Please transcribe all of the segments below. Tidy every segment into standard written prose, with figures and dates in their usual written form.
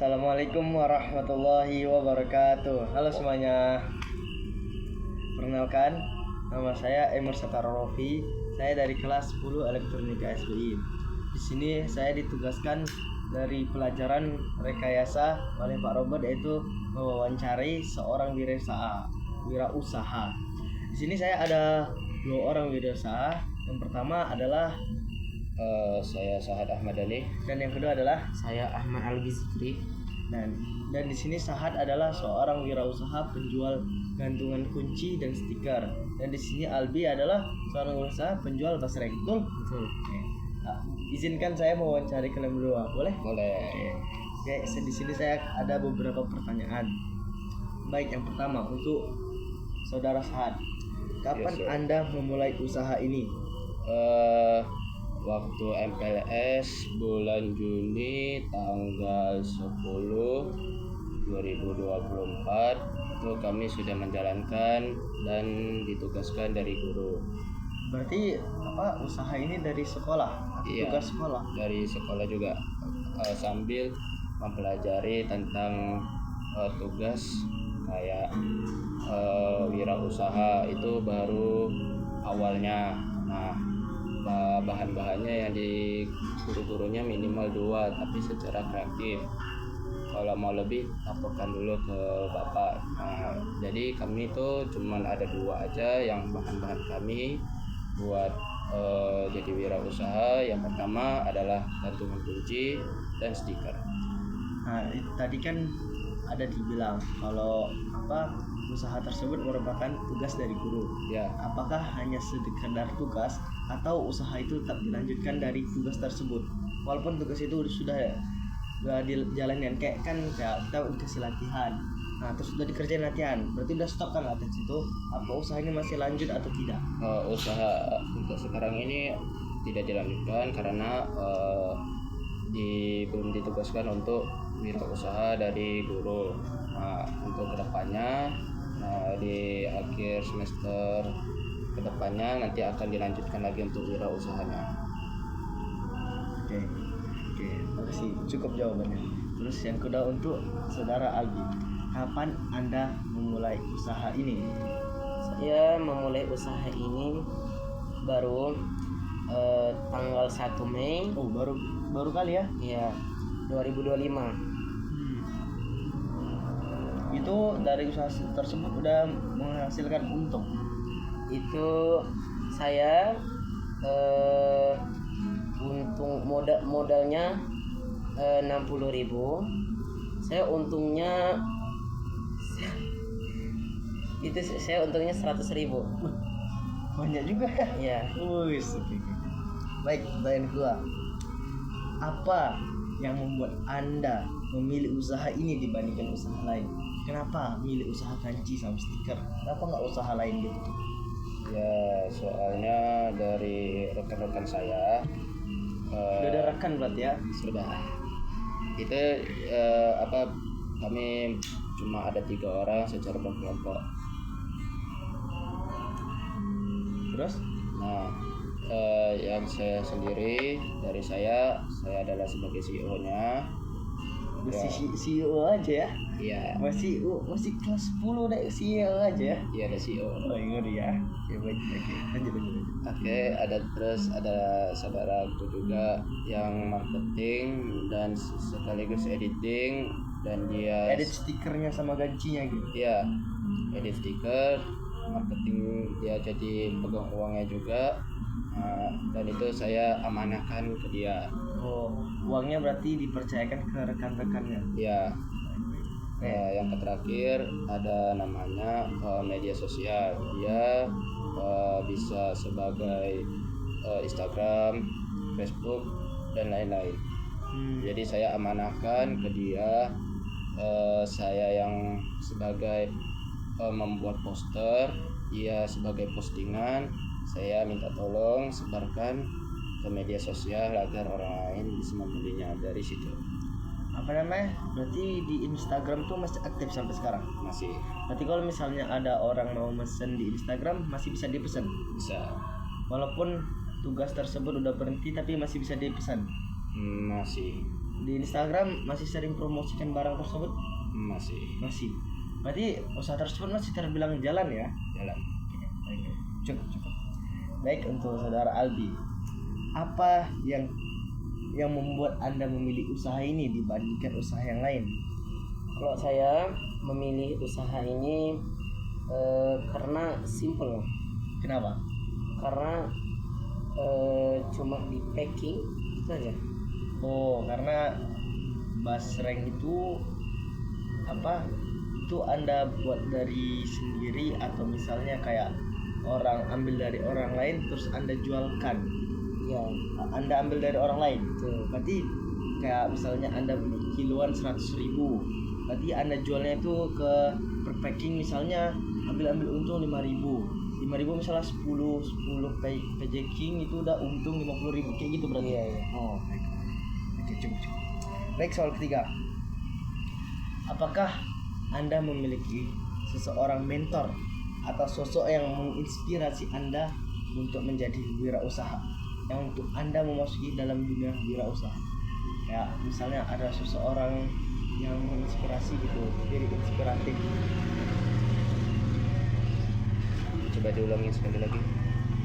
Assalamualaikum warahmatullahi wabarakatuh. Halo semuanya. Perkenalkan, nama saya Emir Satarofi. Saya dari kelas 10 Elektronika SBI. Di sini saya ditugaskan dari pelajaran rekayasa oleh Pak Robert, yaitu mewawancari seorang wirausaha. Di sini saya ada dua orang wirausaha. Yang pertama adalah saya Sahad Ahmad Ali. dan yang kedua adalah Saya Ahmad Al-Bizikri. dan di sini Sahad adalah seorang wirausaha penjual gantungan kunci dan stiker. Dan di sini Albi adalah seorang wirausaha penjual basreng. Betul? Betul. Izinkan saya mewawancari kalian berdua, boleh? Boleh. Oke, di sini saya ada beberapa pertanyaan. Baik, yang pertama untuk saudara Sahad. Kapan Yes, sir. Anda memulai usaha ini? Waktu MPLS bulan Juni tanggal 10 2024 itu kami sudah menjalankan dan ditugaskan dari guru. Berarti usaha ini dari sekolah? Iya. Tugas sekolah? Dari sekolah juga, sambil mempelajari tentang tugas kayak wirausaha itu baru awalnya. Nah, bahan-bahannya yang di guru-gurunya minimal 2, tapi secara kreatif. Kalau mau lebih laporkan dulu ke bapak. Nah, jadi kami itu cuman ada 2 aja yang bahan-bahan kami buat jadi wirausaha. Yang pertama adalah gantungan kunci dan stiker. Nah, tadi kan ada dibilang kalau usaha tersebut merupakan tugas dari guru. Ya, Apakah hanya sekedar tugas atau usaha itu tetap dilanjutkan dari tugas tersebut? Walaupun tugas itu sudah dijalankan, kayak kita dikasih latihan. Nah, terus sudah dikerjain latihan, berarti udah stop kan latihan situ? Apa usaha ini masih lanjut atau tidak? usaha untuk sekarang ini tidak dilanjutkan karena belum ditugaskan untuk wirausaha dari guru. Nah, untuk kedepannya, di akhir semester kedepannya nanti akan dilanjutkan lagi untuk wirausahanya. Oke, terima kasih. Cukup jawabannya. Terus yang kedua untuk saudara Albi, kapan Anda memulai usaha ini? Saya memulai usaha ini baru tanggal 1 Mei Oh, baru kali ya? ya 2025. Itu dari usaha tersebut udah menghasilkan untung. Itu saya untung modalnya 60.000. Saya untungnya itu saya untungnya 100.000. Banyak juga ya? Ya. Wis. Baik, pertanyaan kedua. Apa yang membuat Anda memilih usaha ini dibandingkan usaha lain? Kenapa milih usaha kanci sama stiker? Kenapa nggak usaha lain gitu? Ya, soalnya dari rekan-rekan saya Udah ada rekan berarti ya? sudah itu kami cuma ada 3 orang secara berkelompok. Terus? Nah, yang saya sendiri, dari saya adalah sebagai CEO-nya. Masih CEO aja ya? Iya, Masih kelas 10 udah CEO aja ya? iya ada CEO. Oh, ngeri ya. Oke, baik. Lanjut. Oke, ada saudaraku juga yang marketing dan sekaligus editing, dan dia Edit stikernya sama gancinya gitu. Iya, edit stiker, marketing, dia jadi pegang uangnya juga. Dan itu saya amanahkan ke dia. Oh, uangnya berarti dipercayakan ke rekan-rekannya. Ya, yang terakhir ada namanya media sosial. Dia bisa sebagai Instagram, Facebook, dan lain-lain. Jadi saya amanahkan ke dia. Saya yang sebagai membuat poster, dia sebagai postingan. Saya minta tolong sebarkan ke media sosial agar orang lain bisa membelinya dari situ. Berarti di Instagram tuh masih aktif sampai sekarang? Masih Berarti kalau misalnya ada orang mau mesen di Instagram masih bisa dipesan? bisa. Walaupun tugas tersebut udah berhenti tapi masih bisa dipesan? Masih. di Instagram masih sering promosikan barang tersebut? Masih Berarti usaha tersebut masih terbilang jalan ya? jalan. Baik. Cukup. Baik, untuk saudara Albi, apa yang membuat Anda memilih usaha ini dibandingkan usaha yang lain? Kalau saya memilih usaha ini karena simple. Kenapa? Karena cuma di packing itu aja. Oh, karena basreng itu apa? Itu Anda buat dari sendiri atau misalnya kayak orang ambil dari orang lain terus Anda jualkan? Ya, Anda ambil dari orang lain. betul. Berarti kayak misalnya Anda beli kiloan 100.000, berarti Anda jualnya itu ke per packing misalnya ambil untung 5.000 misalnya 10 packing itu udah untung 50.000 kayak gitu berarti. Iya. Oh, baik. Oke, cukup. Baik, soal ketiga. Apakah Anda memiliki seseorang mentor atau sosok yang menginspirasi Anda untuk menjadi wirausaha? Yang untuk Anda memasuki dalam dunia wirausaha. Ya, misalnya ada seseorang yang menginspirasi gitu, jadi inspiratif. Coba diulangi sekali lagi.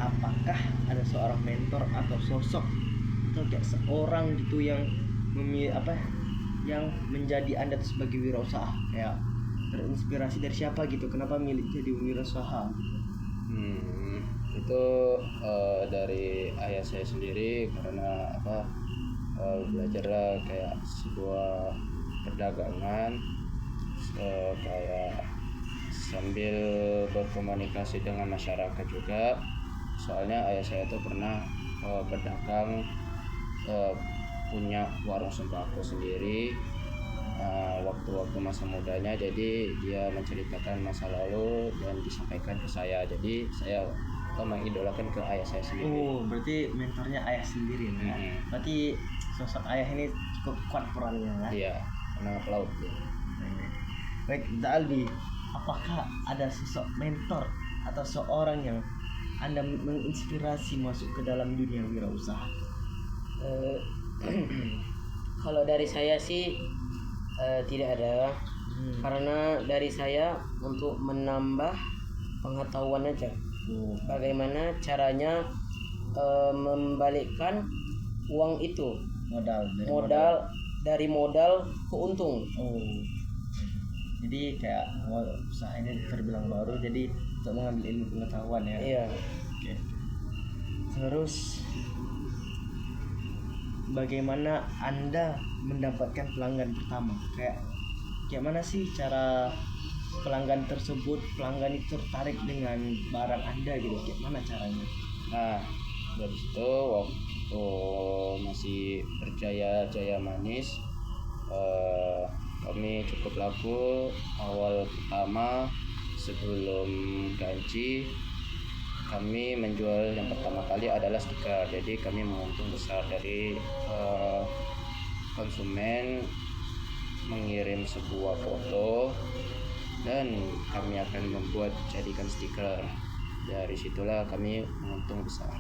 Apakah ada seorang mentor atau sosok atau kayak seorang gitu yang yang menjadi Anda tuh sebagai wirausaha, kayak terinspirasi dari siapa gitu, kenapa milih jadi wirausaha? Itu dari ayah saya sendiri, karena belajarlah kayak sebuah perdagangan, kayak sambil berkomunikasi dengan masyarakat juga. Soalnya ayah saya tuh pernah berdagang, punya warung sembako sendiri waktu-waktu masa mudanya. Jadi dia menceritakan masa lalu dan disampaikan ke saya. Jadi saya mengidolakan ke ayah saya sendiri. Oh, berarti mentornya ayah sendiri ya? Berarti sosok ayah ini cukup kuat perannya ya? Iya, karena pelaut ya. Baik, Aldi, apakah ada sosok mentor atau seorang yang Anda menginspirasi masuk ke dalam dunia wirausaha? Kalau dari saya sih tidak ada. Karena dari saya untuk menambah pengetahuan aja. Bagaimana caranya membalikkan uang itu, modal dari modal ke untung. Jadi kayak usaha ini terbilang baru, jadi untuk mengambil ilmu pengetahuan ya. Iya. Oke. Terus bagaimana Anda mendapatkan pelanggan pertama? Kayak mana sih cara pelanggan itu tertarik dengan barang Anda gitu? Kayak mana caranya? Nah, dari situ waktu masih berjaya manis, kami cukup laku. Awal pertama sebelum gaji, kami menjual yang pertama kali adalah stiker. Jadi kami menguntung besar dari konsumen mengirim sebuah foto dan kami akan jadikan stiker. Dari situlah kami menguntung besar.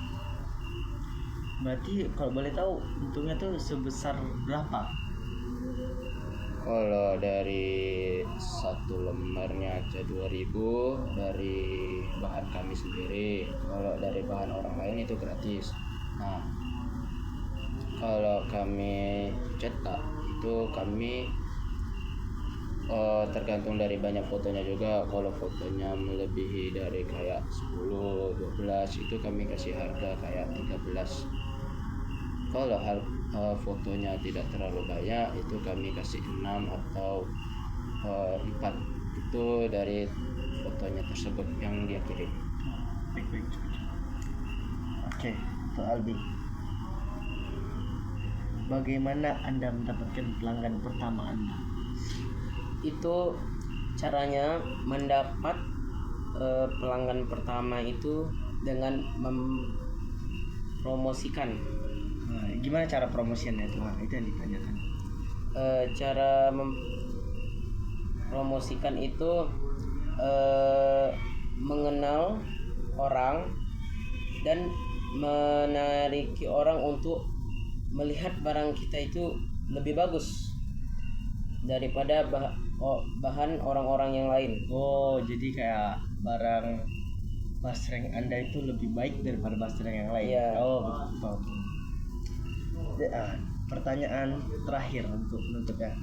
Berarti kalau boleh tahu untungnya tuh sebesar berapa? Kalau dari satu lembarnya aja 2.000 dari bahan kami sendiri. Kalau dari bahan orang lain itu gratis. Nah, kalau kami cetak itu kami tergantung dari banyak fotonya juga. Kalau fotonya melebihi dari kayak 10, 12 itu kami kasih harga kayak 13. Kalau fotonya tidak terlalu banyak itu kami kasih 6 atau 4. Itu dari fotonya tersebut yang dia kirim. Baik. Oke, untuk Albi, bagaimana Anda mendapatkan pelanggan pertama Anda? Itu caranya mendapat pelanggan pertama itu dengan mempromosikan. Nah, gimana cara promosiannya itu? Itu yang ditanyakan. Cara mempromosikan itu mengenal orang dan menariki orang untuk melihat barang kita itu lebih bagus daripada bahan orang-orang yang lain. Oh, jadi kayak barang basreng Anda itu lebih baik daripada basreng yang lain. Iya. Oh, betul. Pertanyaan terakhir untuk penutupnya.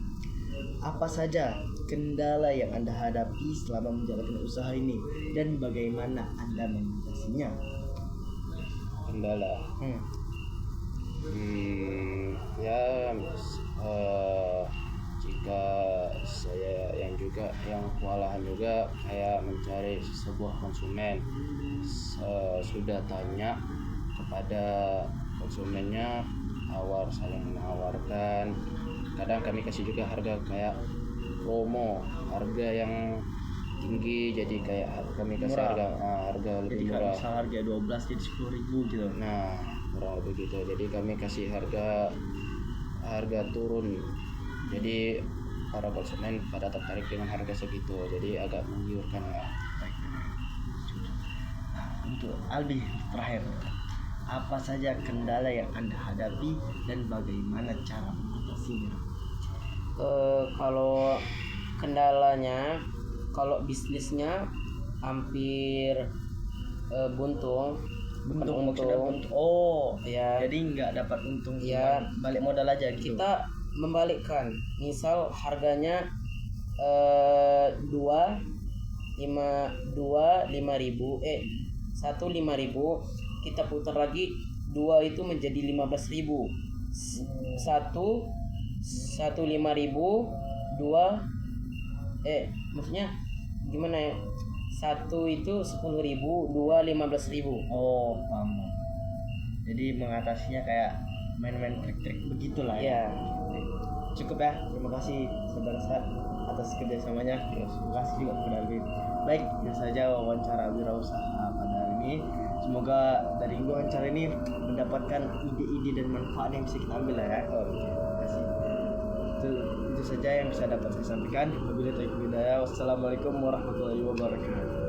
Apa saja kendala yang Anda hadapi selama menjalankan usaha ini dan bagaimana Anda mengatasinya? Kendala. Ya, jika saya yang kewalahan juga kayak mencari sebuah konsumen, sudah tanya kepada konsumennya, saling menawarkan. Kadang kami kasih juga harga kayak promo, harga yang tinggi, jadi kayak kami kasih Murah. harga Jadi lebih kalau murah. misal harga 12 jadi 10.000 gitu. Nah, kurang lebih gitu. Jadi kami kasih harga turun. Jadi para konsumen pada tertarik dengan harga segitu. Jadi agak menggiurkan lah. Baik. Untuk Albi terakhir, apa saja kendala yang Anda hadapi dan bagaimana cara mengatasinya? Kalau kendalanya, kalau bisnisnya hampir buntung. Maksudnya oh Ya, jadi nggak dapat untung, Iya. cuma balik modal aja gitu. kita membalikkan. Misal harganya 1.500.000, kita putar lagi 2 itu menjadi 15.000. 1.500.000, 2 maksudnya gimana ya? 1 itu 10.000, 2 15.000. Oh, paham. Jadi mengatasinya kayak main-main trik-trik begitulah ya. Ya. Cukup ya. Terima kasih saudara Sat atas kerjasamanya. Terima kasih juga kepada Albi. Baik, itu saja wawancara wirausaha pada hari ini. Semoga dari wawancara ini mendapatkan ide-ide dan manfaat yang bisa kita ambil ya. Terima kasih. Itu saja yang bisa dapat saya sampaikan. Wabillahi taufiq wal hidayah. Wassalamualaikum warahmatullahi wabarakatuh.